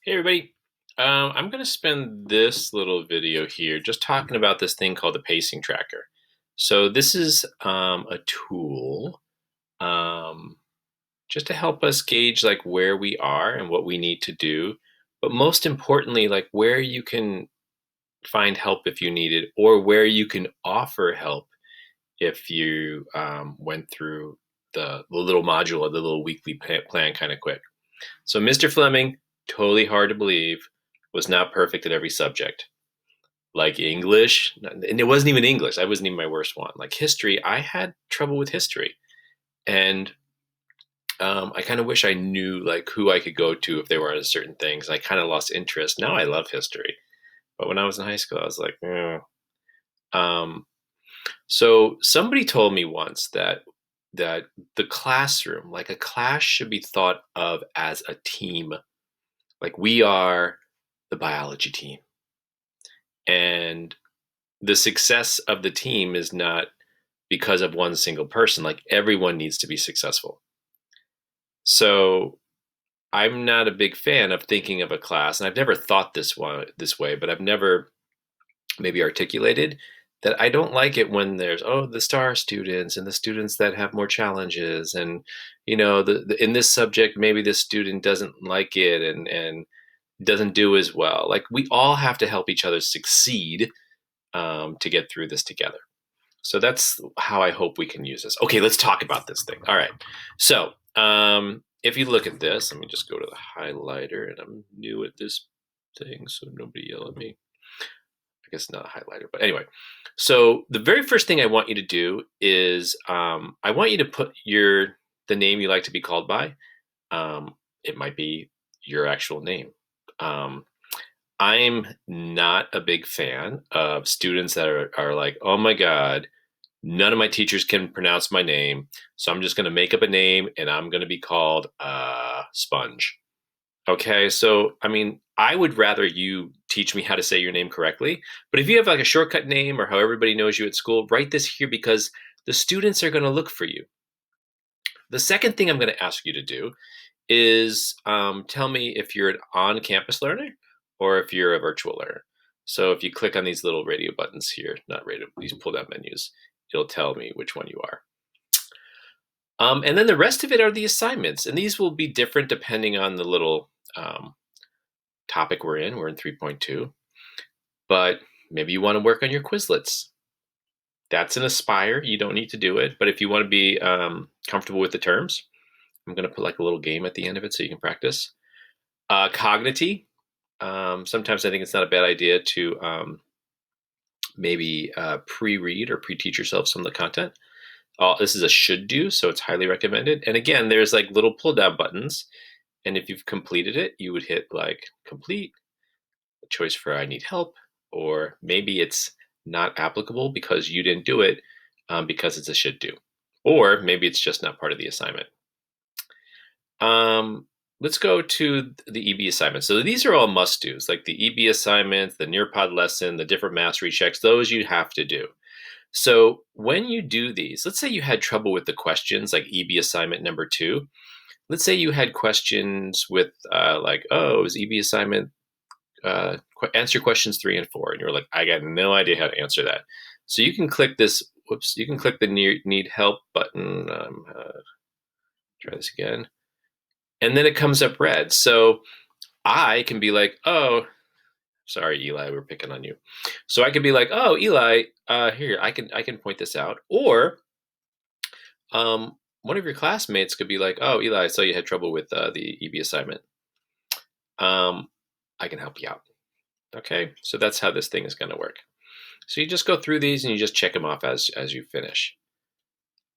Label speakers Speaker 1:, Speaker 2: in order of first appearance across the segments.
Speaker 1: Hey everybody. I'm going to spend this little video here just talking about this thing called the pacing tracker. So this is a tool um, just to help us gauge like where we are and what we need to do, but most importantly, like where you can find help if you need it, or where you can offer help if you went through the little module or the little weekly plan kind of quick. So Mr. Fleming, totally hard to believe, was not perfect at every subject. Like English, and it wasn't even English. I wasn't even my worst one. Like history, I had trouble with history, and I kind of wish I knew like who I could go to if they were on certain things. I kind of lost interest. Now I love history, but when I was in high school, I was like, eh. Um, so somebody told me once that the classroom, like a class, should be thought of as a team. Like we are the biology team. And the success of the team is not because of one single person. Like everyone needs to be successful. So I'm not a big fan of thinking of a class, and I've never thought this way, but I've never maybe articulated that I don't like it when there's the star students and the students that have more challenges, and in this subject maybe this student doesn't like it and doesn't do as well. Like we all have to help each other succeed to get through this together. So that's how I hope we can use this. Okay, let's talk about this thing. All right. So if you look at this, let me just go to the highlighter, and I'm new at this thing, so nobody yell at me. I guess not a highlighter, but anyway. So the very first thing I want you to do is I want you to put the name you like to be called by. It might be your actual name. I'm not a big fan of students that are like, oh my God, none of my teachers can pronounce my name. So I'm just going to make up a name and I'm going to be called Sponge. Okay. So, I mean, I would rather you teach me how to say your name correctly. But if you have like a shortcut name or how everybody knows you at school, write this here because the students are going to look for you. The second thing I'm going to ask you to do is tell me if you're an on-campus learner or if you're a virtual learner. So if you click on these little radio buttons here, not radio, these pull-down menus, it'll tell me which one you are. And then the rest of it are the assignments, and these will be different depending on the little topic we're in. We're in 3.2, but maybe you want to work on your Quizlets. That's an Aspire. You don't need to do it, but if you want to be comfortable with the terms, I'm going to put like a little game at the end of it so you can practice. Cognity. Sometimes I think it's not a bad idea to maybe pre-read or pre-teach yourself some of the content. This is a should do, so it's highly recommended. And again, there's like little pull down buttons. And if you've completed it, you would hit like complete, a choice for I need help, or maybe it's not applicable because you didn't do it because it's a should do. Or maybe it's just not part of the assignment. Let's go to the EB assignments. So these are all must-dos, like the EB assignments, the Nearpod lesson, the different mastery checks, those you have to do. So when you do these, let's say you had trouble with the questions, like EB assignment number 2. Let's say you had questions with like, oh, is EB assignment, answer questions 3 and 4. And you're like, I got no idea how to answer that. So you can click this, you can click the need help button. Try this again. And then it comes up red. So I can be like, oh, sorry, Eli, we're picking on you. So I could be like, oh, Eli, here, I can point this out. Or one of your classmates could be like, oh, Eli, I saw you had trouble with the EB assignment. I can help you out. Okay, so that's how this thing is going to work. So you just go through these and you just check them off as you finish.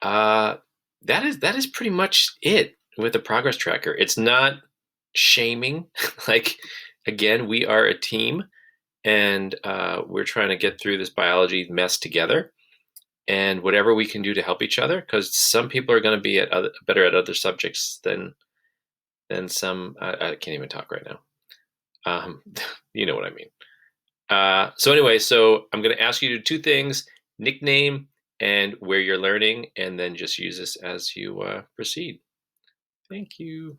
Speaker 1: That is pretty much it with the progress tracker. It's not shaming. Like, again, we are a team, and we're trying to get through this biology mess together. And whatever we can do to help each other, because some people are going to be better at other subjects than some. I can't even talk right now. You know what I mean. So anyway, so I'm going to ask you to do 2 things: nickname and where you're learning, and then just use this as you proceed. Thank you.